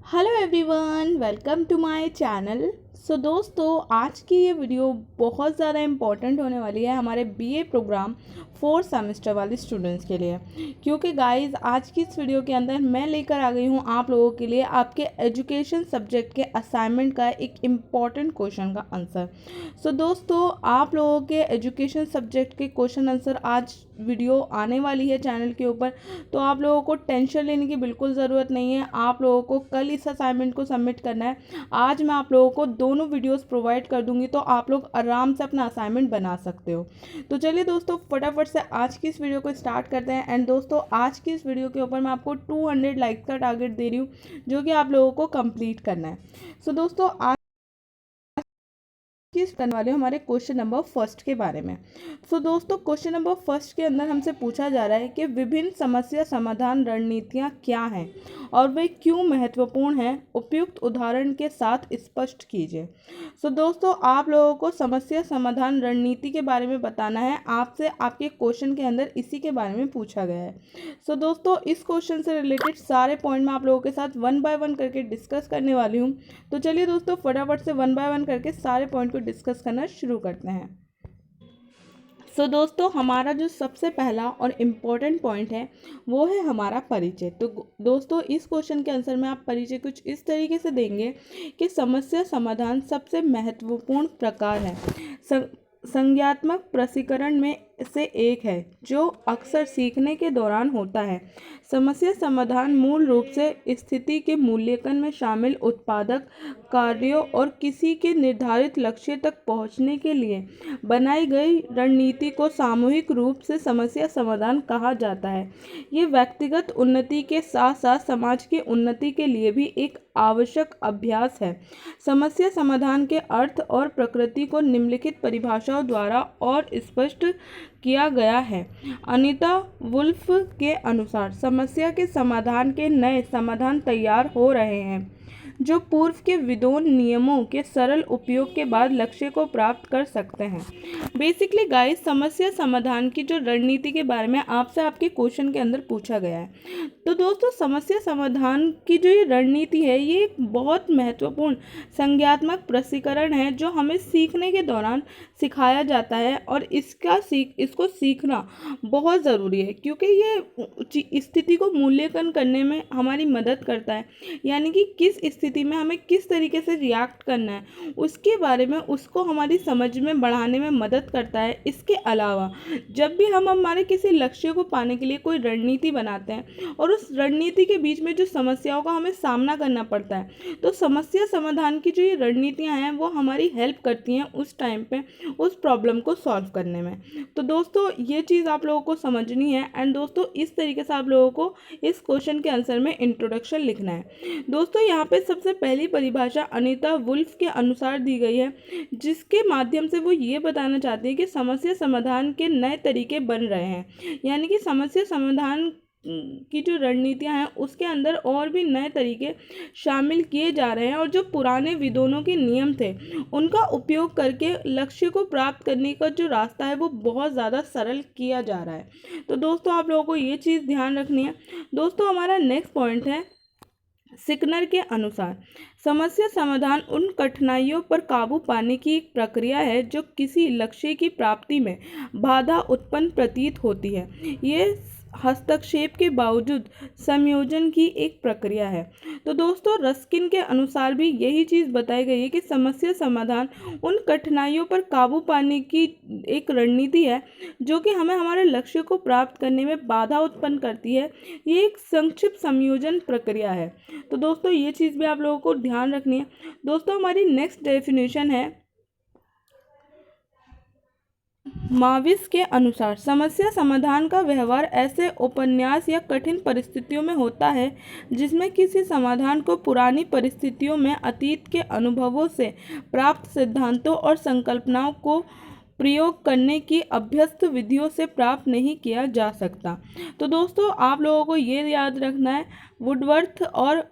Hello everyone, welcome to my channel. दोस्तों, आज की ये वीडियो बहुत ज़्यादा इम्पॉर्टेंट होने वाली है हमारे बीए प्रोग्राम 4 सेमेस्टर वाले स्टूडेंट्स के लिए, क्योंकि गाइस आज की इस वीडियो के अंदर मैं लेकर आ गई हूँ आप लोगों के लिए आपके एजुकेशन सब्जेक्ट के असाइनमेंट का एक इम्पॉर्टेंट क्वेश्चन का आंसर। दोस्तों, आप लोगों के एजुकेशन सब्जेक्ट के क्वेश्चन आंसर आज वीडियो आने वाली है चैनल के ऊपर, तो आप लोगों को टेंशन लेने की बिल्कुल ज़रूरत नहीं है। आप लोगों को कल इस असाइनमेंट को सबमिट करना है। आज मैं आप लोगों को दोनों वीडियोस प्रोवाइड कर दूंगी, तो आप लोग आराम से अपना असाइनमेंट बना सकते हो। तो चलिए दोस्तों, फटाफट से आज की इस वीडियो को स्टार्ट करते हैं। एंड दोस्तों, आज की इस वीडियो के ऊपर मैं आपको 200 लाइक्स का टारगेट दे रही हूँ, जो कि आप लोगों को कंप्लीट करना है। दोस्तों, आज चीज़ करने वाले हो हमारे क्वेश्चन नंबर फर्स्ट के बारे में। दोस्तों, क्वेश्चन नंबर फर्स्ट के अंदर हमसे पूछा जा रहा है कि विभिन्न समस्या समाधान रणनीतियाँ क्या हैं और वे क्यों महत्वपूर्ण हैं, उपयुक्त उदाहरण के साथ स्पष्ट कीजिए। दोस्तों, आप लोगों को समस्या समाधान रणनीति के बारे में बताना है। आपसे आपके क्वेश्चन के अंदर इसी के बारे में पूछा गया है। दोस्तों, इस क्वेश्चन से रिलेटेड सारे पॉइंट मैं आप लोगों के साथ 1 बाय 1 करके डिस्कस करने वाली हूँ। तो चलिए दोस्तों, फटाफट से 1 बाय 1 करके सारे पॉइंट को डिस्कस करना शुरू करते हैं। दोस्तों, हमारा जो सबसे पहला और इम्पोर्टेंट पॉइंट है वो है हमारा परिचय। तो दोस्तों, इस क्वेश्चन के आंसर में आप परिचय कुछ इस तरीके से देंगे कि समस्या समाधान सबसे महत्वपूर्ण प्रकार है, संज्ञात्मक प्रशिक्षण में से एक है जो अक्सर सीखने के दौरान होता है। समस्या समाधान मूल रूप से स्थिति के मूल्यांकन में शामिल उत्पादक कार्यों और किसी के निर्धारित लक्ष्य तक पहुंचने के लिए बनाई गई रणनीति को सामूहिक रूप से समस्या समाधान कहा जाता है। ये व्यक्तिगत उन्नति के साथ साथ समाज की उन्नति के लिए भी एक आवश्यक अभ्यास है। समस्या समाधान के अर्थ और प्रकृति को निम्नलिखित परिभाषाओं द्वारा और स्पष्ट किया गया है। अनीता वुल्फ के अनुसार समस्या के समाधान के नए समाधान तैयार हो रहे हैं जो पूर्व के विद्वान नियमों के सरल उपयोग के बाद लक्ष्य को प्राप्त कर सकते हैं। बेसिकली गाइस, समस्या समाधान की जो रणनीति के बारे में आपसे आपके क्वेश्चन के अंदर पूछा गया है। तो दोस्तों, समस्या समाधान की जो ये रणनीति है, ये एक बहुत महत्वपूर्ण संज्ञात्मक प्रशिक्षण है जो हमें सीखने के दौरान सिखाया जाता है, और इसको सीखना बहुत ज़रूरी है, क्योंकि ये स्थिति को मूल्यांकन करने में हमारी मदद करता है। यानी कि किस स्थिति में हमें किस तरीके से रिएक्ट करना है उसके बारे में, उसको हमारी समझ में बढ़ाने में मदद करता है। इसके अलावा जब भी हम हमारे किसी लक्ष्य को पाने के लिए कोई रणनीति बनाते हैं और उस रणनीति के बीच में जो समस्याओं का हमें सामना करना पड़ता है, तो समस्या समाधान की जो ये रणनीतियाँ हैं वो हमारी हेल्प करती हैं उस टाइम पे उस प्रॉब्लम को सॉल्व करने में। तो दोस्तों, ये चीज़ आप लोगों को समझनी है। एंड दोस्तों, इस तरीके से आप लोगों को इस क्वेश्चन के आंसर में इंट्रोडक्शन लिखना है। दोस्तों, यहाँ पे सबसे पहली परिभाषा अनीता वुल्फ के अनुसार दी गई है, जिसके माध्यम से वो ये बताना चाहती है कि समस्या समाधान के नए तरीके बन रहे हैं। यानी कि समस्या समाधान की जो रणनीतियां हैं उसके अंदर और भी नए तरीके शामिल किए जा रहे हैं, और जो पुराने विद्वानों के नियम थे उनका उपयोग करके लक्ष्य को प्राप्त करने का जो रास्ता है वो बहुत ज़्यादा सरल किया जा रहा है। तो दोस्तों, आप लोगों को ये चीज़ ध्यान रखनी है। दोस्तों, हमारा नेक्स्ट पॉइंट है, सिकनर के अनुसार समस्या समाधान उन कठिनाइयों पर काबू पाने की एक प्रक्रिया है जो किसी लक्ष्य की प्राप्ति में बाधा उत्पन्न प्रतीत होती है। ये हस्तक्षेप के बावजूद संयोजन की एक प्रक्रिया है। तो दोस्तों, रस्किन के अनुसार भी यही चीज़ बताई गई है कि समस्या समाधान उन कठिनाइयों पर काबू पाने की एक रणनीति है जो कि हमें हमारे लक्ष्य को प्राप्त करने में बाधा उत्पन्न करती है। ये एक संक्षिप्त संयोजन प्रक्रिया है। तो दोस्तों, ये चीज़ भी आप लोगों को ध्यान रखनी है। दोस्तों, हमारी नेक्स्ट डेफिनेशन है, माविस के अनुसार समस्या समाधान का व्यवहार ऐसे उपन्यास या कठिन परिस्थितियों में होता है जिसमें किसी समाधान को पुरानी परिस्थितियों में अतीत के अनुभवों से प्राप्त सिद्धांतों और संकल्पनाओं को प्रयोग करने की अभ्यस्त विधियों से प्राप्त नहीं किया जा सकता। तो दोस्तों, आप लोगों को ये याद रखना है, वुडवर्थ और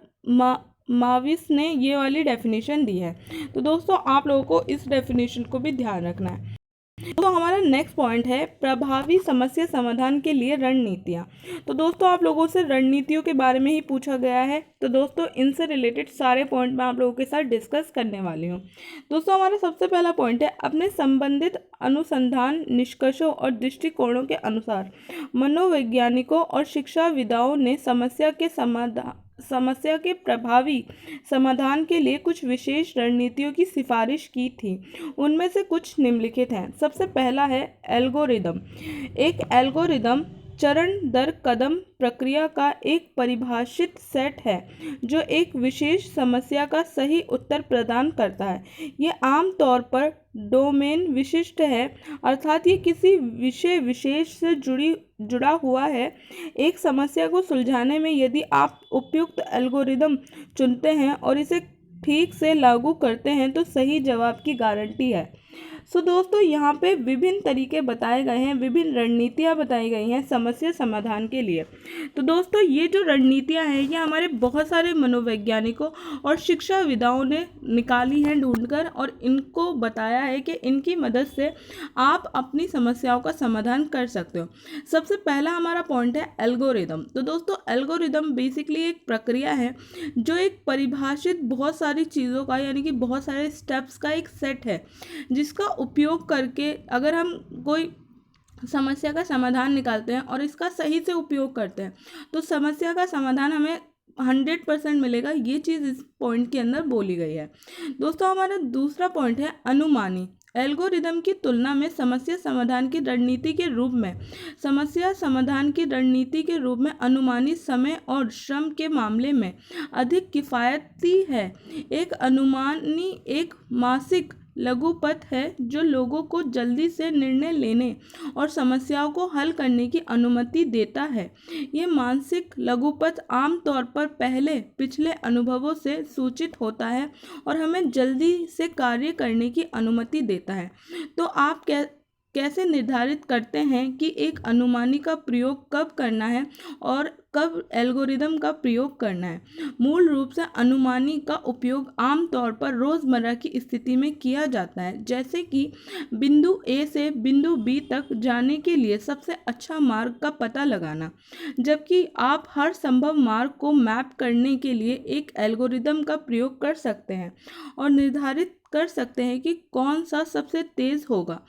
माविस ने ये वाली डेफिनेशन दी है। तो दोस्तों, आप लोगों को इस डेफिनेशन को भी ध्यान रखना है। तो हमारा नेक्स्ट पॉइंट है प्रभावी समस्या समाधान के लिए रणनीतियाँ। तो दोस्तों आप लोगों से रणनीतियों के बारे में ही पूछा गया है, तो दोस्तों इनसे रिलेटेड सारे पॉइंट मैं आप लोगों के साथ डिस्कस करने वाली हूँ। दोस्तों हमारा सबसे पहला पॉइंट है अपने संबंधित अनुसंधान निष्कर्षों और दृष्टिकोणों के अनुसार मनोवैज्ञानिकों और शिक्षाविदों ने समस्या के प्रभावी समाधान के लिए कुछ विशेष रणनीतियों की सिफारिश की थी। उनमें से कुछ निम्नलिखित हैं। सबसे पहला है एल्गोरिदम। एक एल्गोरिदम चरण दर कदम प्रक्रिया का एक परिभाषित सेट है जो एक विशेष समस्या का सही उत्तर प्रदान करता है। ये आमतौर पर डोमेन विशिष्ट है, अर्थात ये किसी विषय विशेष से जुड़ा हुआ है। एक समस्या को सुलझाने में यदि आप उपयुक्त एल्गोरिदम चुनते हैं और इसे ठीक से लागू करते हैं तो सही जवाब की गारंटी है। दोस्तों यहाँ पे विभिन्न तरीके बताए गए हैं, विभिन्न रणनीतियाँ बताई गई हैं समस्या समाधान के लिए। तो दोस्तों ये जो रणनीतियाँ हैं ये हमारे बहुत सारे मनोवैज्ञानिकों और शिक्षाविदों ने निकाली हैं ढूंढकर, और इनको बताया है कि इनकी मदद से आप अपनी समस्याओं का समाधान कर सकते हो। सबसे पहला हमारा पॉइंट है एल्गोरिदम। तो दोस्तों एल्गोरिदम बेसिकली एक प्रक्रिया है जो एक परिभाषित बहुत सारी चीज़ों का यानी कि बहुत सारे स्टेप्स का एक सेट है जिसका उपयोग करके अगर हम कोई समस्या का समाधान निकालते हैं और इसका सही से उपयोग करते हैं तो समस्या का समाधान हमें 100% मिलेगा। ये चीज़ इस पॉइंट के अंदर बोली गई है। दोस्तों हमारा दूसरा पॉइंट है अनुमानी। एल्गोरिदम की तुलना में समस्या समाधान की रणनीति के रूप में अनुमानी समय और श्रम के मामले में अधिक किफ़ायती है। एक अनुमानी एक मानसिक लघुपथ है जो लोगों को जल्दी से निर्णय लेने और समस्याओं को हल करने की अनुमति देता है। ये मानसिक लघुपथ आमतौर पर पिछले अनुभवों से सूचित होता है और हमें जल्दी से कार्य करने की अनुमति देता है। तो आप कैसे निर्धारित करते हैं कि एक अनुमानी का प्रयोग कब करना है और कब एल्गोरिदम का प्रयोग करना है? मूल रूप से अनुमानी का उपयोग आमतौर पर रोज़मर्रा की स्थिति में किया जाता है, जैसे कि बिंदु ए से बिंदु बी तक जाने के लिए सबसे अच्छा मार्ग का पता लगाना, जबकि आप हर संभव मार्ग को मैप करने के लिए एक एल्गोरिदम का प्रयोग कर सकते हैं और निर्धारित कर सकते हैं कि कौन सा सबसे तेज़ होगा।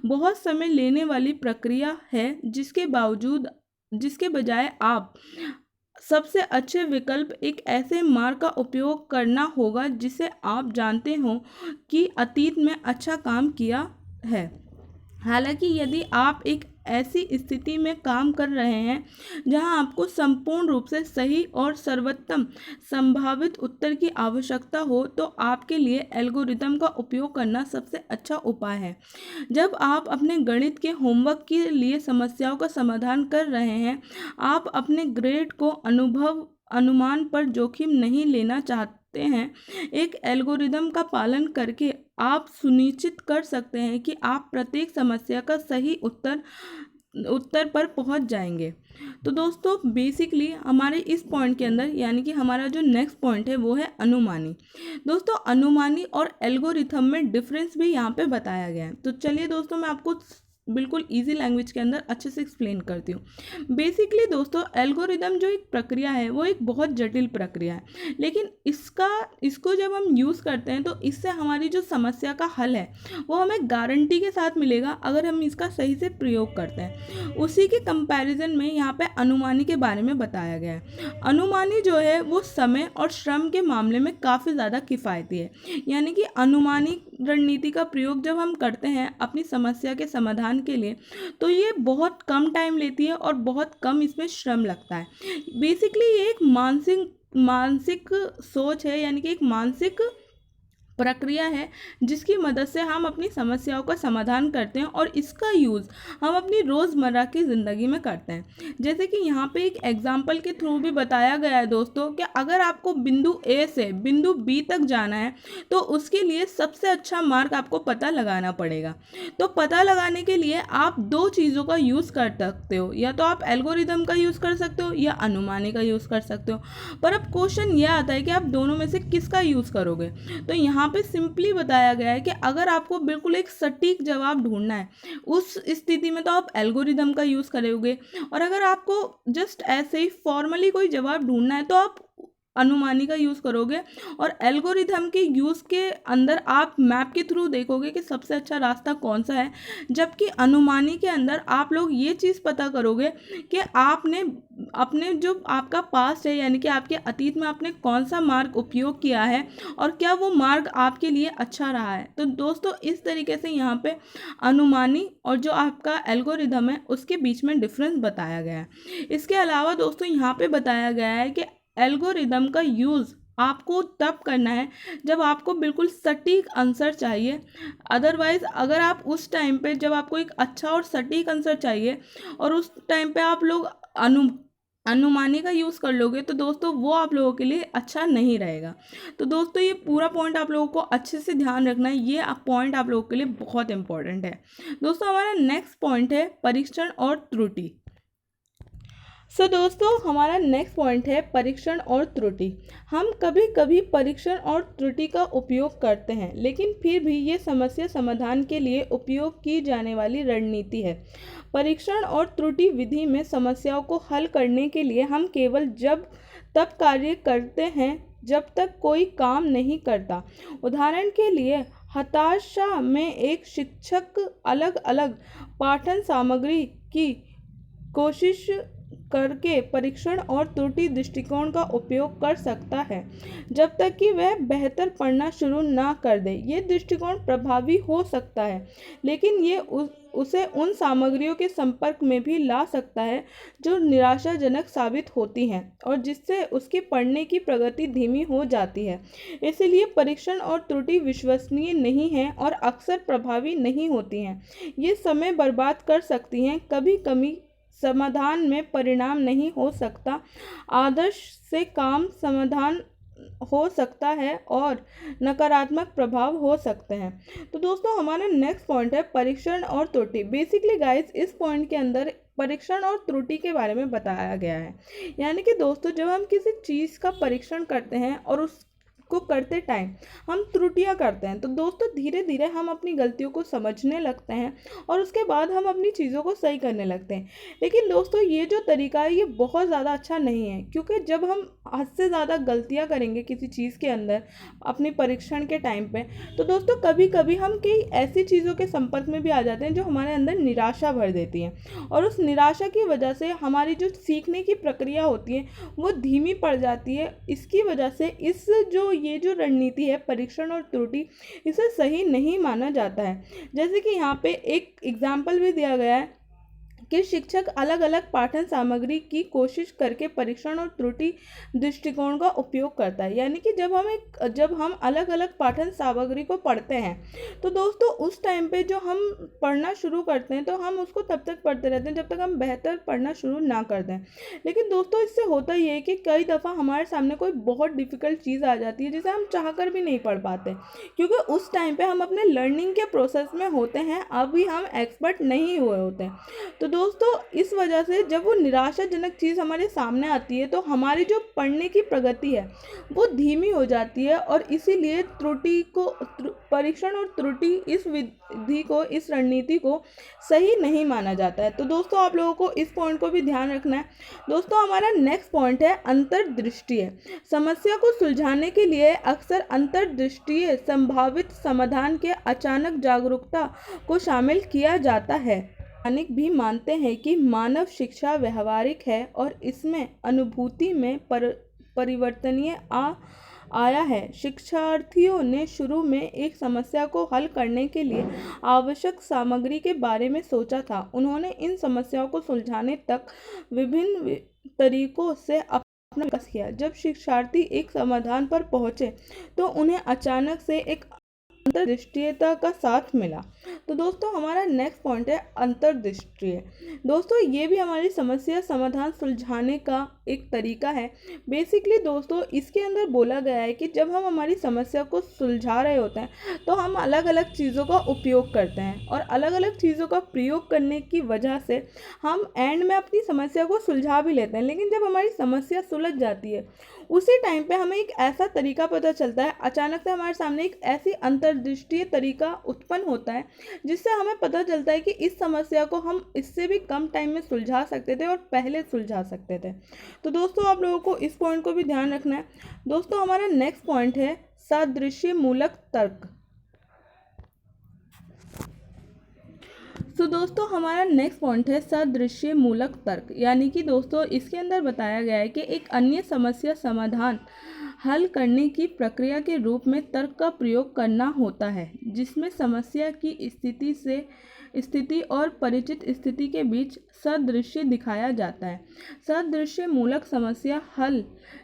बहुत समय लेने वाली प्रक्रिया है जिसके बजाय आप सबसे अच्छे विकल्प एक ऐसे मार्ग का उपयोग करना होगा जिसे आप जानते हो कि अतीत में अच्छा काम किया है। हालांकि यदि आप एक ऐसी स्थिति में काम कर रहे हैं जहां आपको संपूर्ण रूप से सही और सर्वोत्तम संभावित उत्तर की आवश्यकता हो तो आपके लिए एल्गोरिदम का उपयोग करना सबसे अच्छा उपाय है। जब आप अपने गणित के होमवर्क के लिए समस्याओं का समाधान कर रहे हैं, आप अपने ग्रेड को अनुमान पर जोखिम नहीं लेना चाहते हैं। एक एल्गोरिदम का पालन करके आप सुनिश्चित कर सकते हैं कि आप प्रत्येक समस्या का सही उत्तर पर पहुंच जाएंगे। तो दोस्तों बेसिकली हमारे इस पॉइंट के अंदर यानी कि हमारा जो नेक्स्ट पॉइंट है वो है अनुमानी। दोस्तों अनुमानी और एल्गोरिथम में डिफरेंस भी यहाँ पे बताया गया है। तो चलिए दोस्तों मैं आपको बिल्कुल इजी लैंग्वेज के अंदर अच्छे से एक्सप्लेन करती हूँ। बेसिकली दोस्तों एल्गोरिदम जो एक प्रक्रिया है वो एक बहुत जटिल प्रक्रिया है, लेकिन इसको जब हम यूज़ करते हैं तो इससे हमारी जो समस्या का हल है वो हमें गारंटी के साथ मिलेगा अगर हम इसका सही से प्रयोग करते हैं। उसी के कंपैरिजन में यहाँ पे अनुमानी के बारे में बताया गया है। अनुमानी जो है वो समय और श्रम के मामले में काफ़ी ज़्यादा किफ़ायती है। यानी कि अनुमानी रणनीति का प्रयोग जब हम करते हैं अपनी समस्या के समाधान के लिए तो ये बहुत कम टाइम लेती है और बहुत कम इसमें श्रम लगता है। बेसिकली ये एक मानसिक सोच है, यानी कि एक मानसिक प्रक्रिया है जिसकी मदद से हम अपनी समस्याओं का समाधान करते हैं और इसका यूज़ हम अपनी रोज़मर्रा की ज़िंदगी में करते हैं। जैसे कि यहाँ पे एक एग्जांपल के थ्रू भी बताया गया है दोस्तों कि अगर आपको बिंदु ए से बिंदु बी तक जाना है तो उसके लिए सबसे अच्छा मार्ग आपको पता लगाना पड़ेगा। तो पता लगाने के लिए आप दो चीज़ों का यूज़ कर सकते हो, या तो आप एल्गोरिदम का यूज़ कर सकते हो या अनुमानी का यूज़ कर सकते हो। पर अब क्वेश्चन यह आता है कि आप दोनों में से किसका यूज़ करोगे। तो यहाँ पे सिंपली बताया गया है कि अगर आपको बिल्कुल एक सटीक जवाब ढूंढना है उस स्थिति में तो आप एल्गोरिदम का यूज़ करोगे, और अगर आपको जस्ट ऐसे ही फॉर्मली कोई जवाब ढूंढना है तो आप अनुमानी का यूज़ करोगे। और एल्गोरिथम के यूज़ के अंदर आप मैप के थ्रू देखोगे कि सबसे अच्छा रास्ता कौन सा है, जबकि अनुमानी के अंदर आप लोग ये चीज़ पता करोगे कि आपने अपने जो आपका पास्ट है यानी कि आपके अतीत में आपने कौन सा मार्ग उपयोग किया है और क्या वो मार्ग आपके लिए अच्छा रहा है। तो दोस्तों इस तरीके से यहाँ पे अनुमानी और जो आपका एल्गोरिथम है उसके बीच में डिफरेंस बताया गया है। इसके अलावा दोस्तों यहाँ पे बताया गया है कि एल्गोरिदम का यूज़ आपको तब करना है जब आपको बिल्कुल सटीक आंसर चाहिए। अदरवाइज़ अगर आप उस टाइम पे जब आपको एक अच्छा और सटीक आंसर चाहिए और उस टाइम पे आप लोग अनुमानी का यूज़ कर लोगे तो दोस्तों वो आप लोगों के लिए अच्छा नहीं रहेगा। तो दोस्तों ये पूरा पॉइंट आप लोगों को अच्छे से ध्यान रखना है, ये पॉइंट आप लोगों के लिए बहुत इंपॉर्टेंट है। दोस्तों हमारा नेक्स्ट पॉइंट है परीक्षण और त्रुटि। दोस्तों हमारा नेक्स्ट पॉइंट है परीक्षण और त्रुटि। हम कभी कभी परीक्षण और त्रुटि का उपयोग करते हैं, लेकिन फिर भी ये समस्या समाधान के लिए उपयोग की जाने वाली रणनीति है। परीक्षण और त्रुटि विधि में समस्याओं को हल करने के लिए हम केवल तब कार्य करते हैं जब तक कोई काम नहीं करता। उदाहरण के लिए हताशा में एक शिक्षक अलग अलग पाठन सामग्री की कोशिश करके परीक्षण और त्रुटि दृष्टिकोण का उपयोग कर सकता है जब तक कि वह बेहतर पढ़ना शुरू ना कर दे। ये दृष्टिकोण प्रभावी हो सकता है, लेकिन ये उसे उन सामग्रियों के संपर्क में भी ला सकता है जो निराशाजनक साबित होती हैं और जिससे उसके पढ़ने की प्रगति धीमी हो जाती है। इसलिए परीक्षण और त्रुटि विश्वसनीय नहीं हैं और अक्सर प्रभावी नहीं होती हैं। ये समय बर्बाद कर सकती हैं, कभी कभी समाधान में परिणाम नहीं हो सकता, आदर्श से काम समाधान हो सकता है और नकारात्मक प्रभाव हो सकते हैं। तो दोस्तों हमारा नेक्स्ट पॉइंट है परीक्षण और त्रुटि। बेसिकली गाइस इस पॉइंट के अंदर परीक्षण और त्रुटि के बारे में बताया गया है। यानी कि दोस्तों जब हम किसी चीज़ का परीक्षण करते हैं और उसको करते टाइम हम त्रुटियां करते हैं, तो दोस्तों धीरे धीरे हम अपनी गलतियों को समझने लगते हैं और उसके बाद हम अपनी चीज़ों को सही करने लगते हैं। लेकिन दोस्तों ये जो तरीका है ये बहुत ज़्यादा अच्छा नहीं है, क्योंकि जब हम हद से ज़्यादा गलतियां करेंगे किसी चीज़ के अंदर अपने परीक्षण के टाइम पे, तो दोस्तों कभी कभी हम कई ऐसी चीज़ों के संपर्क में भी आ जाते हैं जो हमारे अंदर निराशा भर देती हैं और उस निराशा की वजह से हमारी जो सीखने की प्रक्रिया होती है वो धीमी पड़ जाती है। इसकी वजह से ये जो रणनीति है परीक्षण और त्रुटि, इसे सही नहीं माना जाता है। जैसे कि यहाँ पे एक एग्जाम्पल भी दिया गया है कि शिक्षक अलग अलग पाठन सामग्री की कोशिश करके परीक्षण और त्रुटि दृष्टिकोण का उपयोग करता है। यानी कि जब हम अलग अलग पाठन सामग्री को पढ़ते हैं तो दोस्तों उस टाइम पे जो हम पढ़ना शुरू करते हैं तो हम उसको तब तक पढ़ते रहते हैं जब तक हम बेहतर पढ़ना शुरू ना कर दें। लेकिन दोस्तों इससे होता ये है कि कई दफ़ा हमारे सामने कोई बहुत डिफ़िकल्ट चीज़ आ जाती है जिसे हम चाह कर भी नहीं पढ़ पाते, क्योंकि उस टाइम पे हम अपने लर्निंग के प्रोसेस में होते हैं, अभी हम एक्सपर्ट नहीं हुए होते हैं। तो दोस्तों इस वजह से जब वो निराशाजनक चीज़ हमारे सामने आती है तो हमारी जो पढ़ने की प्रगति है वो धीमी हो जाती है और इसीलिए परीक्षण और त्रुटि इस विधि को, इस रणनीति को सही नहीं माना जाता है। तो दोस्तों आप लोगों को इस पॉइंट को भी ध्यान रखना है। दोस्तों हमारा नेक्स्ट पॉइंट है अंतर्दृष्टि। समस्या को सुलझाने के लिए अक्सर अंतर्दृष्टि संभावित समाधान के अचानक जागरूकता को शामिल किया जाता है। वैज्ञानिक भी मानते हैं कि मानव शिक्षा व्यवहारिक है और इसमें अनुभूति में परिवर्तनीय आया है। शिक्षार्थियों ने शुरू में एक समस्या को हल करने के लिए आवश्यक सामग्री के बारे में सोचा था। उन्होंने इन समस्याओं को सुलझाने तक विभिन्न तरीकों से अपना विकास किया। जब शिक्षार्थी एक समाधान पर पहुंचे तो उन्हें अचानक से एक अंतर्दृष्टिता का साथ मिला। तो दोस्तों हमारा नेक्स्ट पॉइंट है अंतर्दृष्टि। दोस्तों ये भी हमारी समस्या समाधान सुलझाने का एक तरीका है। बेसिकली दोस्तों इसके अंदर बोला गया है कि जब हम हमारी समस्या को सुलझा रहे होते हैं तो हम अलग अलग चीज़ों का उपयोग करते हैं और अलग अलग चीज़ों का प्रयोग करने की वजह से हम एंड में अपनी समस्या को सुलझा भी लेते हैं। लेकिन जब हमारी समस्या सुलझ जाती है उसी टाइम पे हमें एक ऐसा तरीका पता चलता है, अचानक से हमारे सामने एक ऐसी अंतर्दृष्टीय तरीका उत्पन्न होता है जिससे हमें पता चलता है कि इस समस्या को हम इससे भी कम टाइम में सुलझा सकते थे और पहले सुलझा सकते थे। तो दोस्तों आप लोगों को इस पॉइंट को भी ध्यान रखना है। दोस्तों हमारा नेक्स्ट पॉइंट है सादृश्य मूलक तर्क। तो दोस्तों हमारा नेक्स्ट पॉइंट है सादृश्य मूलक तर्क, यानी कि दोस्तों इसके अंदर बताया गया है कि एक अन्य समस्या समाधान हल करने की प्रक्रिया के रूप में तर्क का प्रयोग करना होता है, जिसमें समस्या की स्थिति और परिचित स्थिति के बीच सादृश्य दिखाया जाता है। सादृश्य मूलक समस्या हल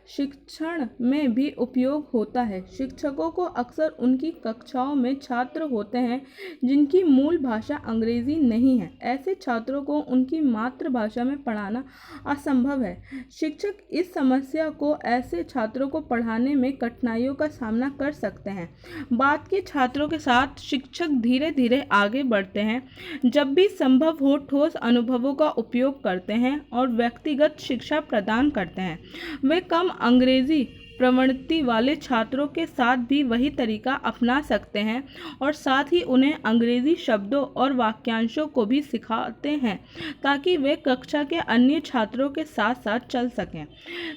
शिक्षण में भी उपयोग होता है। शिक्षकों को अक्सर उनकी कक्षाओं में छात्र होते हैं जिनकी मूल भाषा अंग्रेजी नहीं है। ऐसे छात्रों को उनकी मातृभाषा में पढ़ाना असंभव है। शिक्षक इस समस्या को ऐसे छात्रों को पढ़ाने में कठिनाइयों का सामना कर सकते हैं। बाद के छात्रों के साथ शिक्षक धीरे धीरे आगे बढ़ते हैं, जब भी संभव हो ठोस अनुभवों का उपयोग करते हैं और व्यक्तिगत शिक्षा प्रदान करते हैं। वे कम अंग्रेजी प्रवृत्ति वाले छात्रों के साथ भी वही तरीका अपना सकते हैं और साथ ही उन्हें अंग्रेजी शब्दों और वाक्यांशों को भी सिखाते हैं ताकि वे कक्षा के अन्य छात्रों के साथ साथ चल सकें।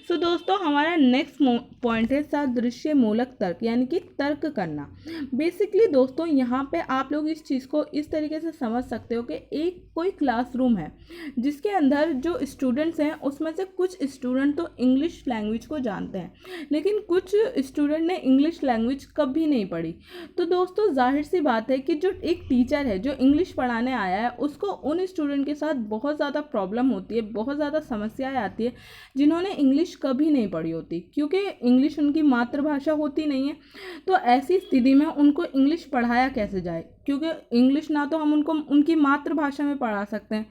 सो दोस्तों हमारा नेक्स्ट पॉइंट है सादृश्य मूलक तर्क, यानी कि तर्क करना। बेसिकली दोस्तों यहाँ पे आप लोग इस चीज़ को इस तरीके से समझ सकते हो कि एक कोई क्लासरूम है जिसके अंदर जो स्टूडेंट्स हैं उसमें से कुछ स्टूडेंट तो इंग्लिश लैंग्वेज को जानते हैं, लेकिन कुछ स्टूडेंट ने इंग्लिश लैंग्वेज कभी नहीं पढ़ी। तो दोस्तों जाहिर सी बात है कि जो एक टीचर है जो इंग्लिश पढ़ाने आया है उसको उन स्टूडेंट के साथ बहुत ज़्यादा प्रॉब्लम होती है, बहुत ज़्यादा समस्याएं आती है जिन्होंने इंग्लिश कभी नहीं पढ़ी होती, क्योंकि इंग्लिश उनकी मातृभाषा होती नहीं है। तो ऐसी स्थिति में उनको इंग्लिश पढ़ाया कैसे जाए, क्योंकि इंग्लिश ना तो हम उनको उनकी मातृभाषा में पढ़ा सकते हैं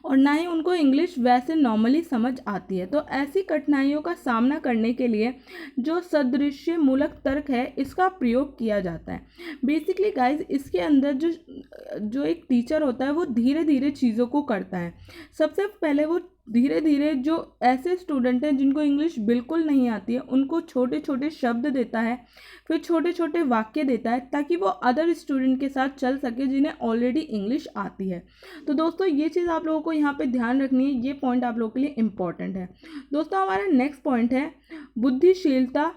और ना ही उनको इंग्लिश वैसे नॉर्मली समझ आती है। तो ऐसी कठिनाइयों का सामना करने के लिए जो सादृश्य मूलक तर्क है इसका प्रयोग किया जाता है। बेसिकली गाइज इसके अंदर जो एक टीचर होता है वो धीरे धीरे चीज़ों को करता है। सबसे पहले वो धीरे धीरे जो ऐसे स्टूडेंट हैं जिनको इंग्लिश बिल्कुल नहीं आती है उनको छोटे छोटे शब्द देता है, फिर छोटे छोटे वाक्य देता है ताकि वो अदर स्टूडेंट के साथ चल सके जिन्हें ऑलरेडी इंग्लिश आती है। तो दोस्तों ये चीज़ आप लोगों को यहाँ पे ध्यान रखनी है, ये पॉइंट आप लोगों के लिए इम्पॉर्टेंट है। दोस्तों हमारा नेक्स्ट पॉइंट है बुद्धिशीलता।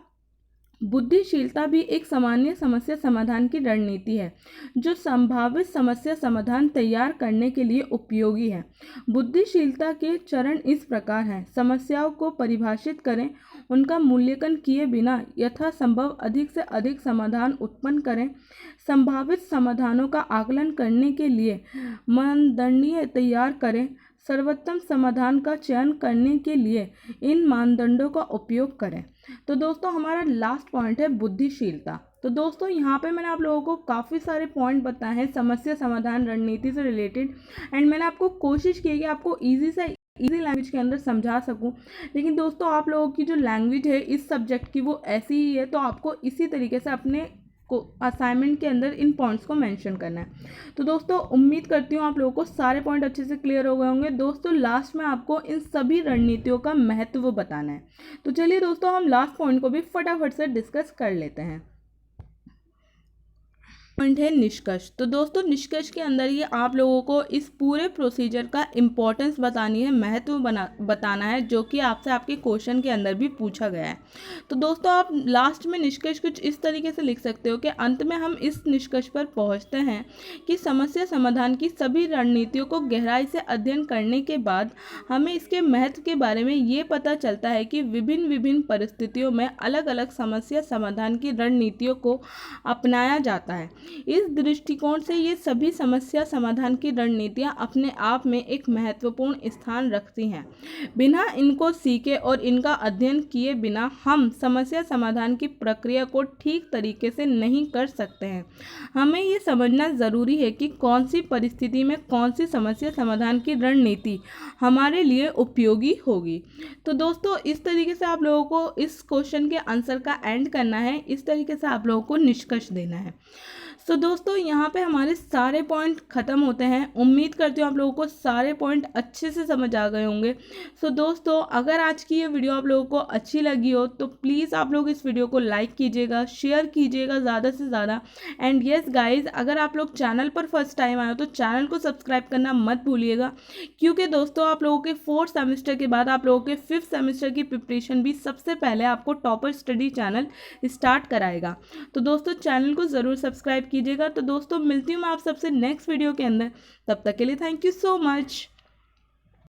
बुद्धिशीलता भी एक सामान्य समस्या समाधान की रणनीति है जो संभावित समस्या समाधान तैयार करने के लिए उपयोगी है। बुद्धिशीलता के चरण इस प्रकार हैं: समस्याओं को परिभाषित करें, उनका मूल्यांकन किए बिना यथासंभव अधिक से अधिक समाधान उत्पन्न करें, संभावित समाधानों का आकलन करने के लिए मानदंड तैयार करें, सर्वोत्तम समाधान का चयन करने के लिए इन मानदंडों का उपयोग करें। तो दोस्तों हमारा लास्ट पॉइंट है बुद्धिशीलता। तो दोस्तों यहाँ पे मैंने आप लोगों को काफ़ी सारे पॉइंट बताए हैं समस्या समाधान रणनीति से रिलेटेड, एंड मैंने आपको कोशिश की है कि आपको ईजी लैंग्वेज के अंदर समझा सकूं। लेकिन दोस्तों आप लोगों की जो लैंग्वेज है इस सब्जेक्ट की वो ऐसी ही है, तो आपको इसी तरीके से अपने को असाइनमेंट के अंदर इन पॉइंट्स को मेंशन करना है। तो दोस्तों उम्मीद करती हूँ आप लोगों को सारे पॉइंट अच्छे से क्लियर हो गए होंगे। दोस्तों लास्ट में आपको इन सभी रणनीतियों का महत्व बताना है। तो चलिए दोस्तों हम लास्ट पॉइंट को भी फटाफट से डिस्कस कर लेते हैं। पॉइंट है निष्कर्ष। तो दोस्तों निष्कर्ष के अंदर ये आप लोगों को इस पूरे प्रोसीजर का इम्पोर्टेंस बतानी है, महत्व बताना है, जो कि आपसे आपके क्वेश्चन के अंदर भी पूछा गया है। तो दोस्तों आप लास्ट में निष्कर्ष कुछ इस तरीके से लिख सकते हो कि अंत में हम इस निष्कर्ष पर पहुंचते हैं कि समस्या समाधान की सभी रणनीतियों को गहराई से अध्ययन करने के बाद हमें इसके महत्व के बारे में ये पता चलता है कि विभिन्न परिस्थितियों में अलग अलग समस्या समाधान की रणनीतियों को अपनाया जाता है। इस दृष्टिकोण से ये सभी समस्या समाधान की रणनीतियाँ अपने आप में एक महत्वपूर्ण स्थान रखती हैं। बिना इनको सीखे और इनका अध्ययन किए बिना हम समस्या समाधान की प्रक्रिया को ठीक तरीके से नहीं कर सकते हैं। हमें ये समझना ज़रूरी है कि कौन सी परिस्थिति में कौन सी समस्या समाधान की रणनीति हमारे लिए उपयोगी होगी। तो दोस्तों इस तरीके से आप लोगों को इस क्वेश्चन के आंसर का एंड करना है, इस तरीके से आप लोगों को निष्कर्ष देना है। सो दोस्तों यहाँ पे हमारे सारे पॉइंट ख़त्म होते हैं। उम्मीद करती हूँ आप लोगों को सारे पॉइंट अच्छे से समझ आ गए होंगे। सो दोस्तों अगर आज की ये वीडियो आप लोगों को अच्छी लगी हो तो प्लीज़ आप लोग इस वीडियो को लाइक कीजिएगा, शेयर कीजिएगा ज़्यादा से ज़्यादा। एंड येस गाइज, अगर आप लोग चैनल पर फर्स्ट टाइम आए हो तो चैनल को सब्सक्राइब करना मत भूलिएगा, क्योंकि दोस्तों आप लोगों के 4th सेमेस्टर के बाद आप लोगों के 5th सेमेस्टर की प्रिपरेशन भी सबसे पहले आपको टॉपर स्टडी चैनल स्टार्ट कराएगा। तो दोस्तों चैनल को ज़रूर सब्सक्राइब कीजिएगा। तो दोस्तों मिलती हूँ मैं आप सबसे नेक्स्ट वीडियो के अंदर, तब तक के लिए थैंक यू सो मच।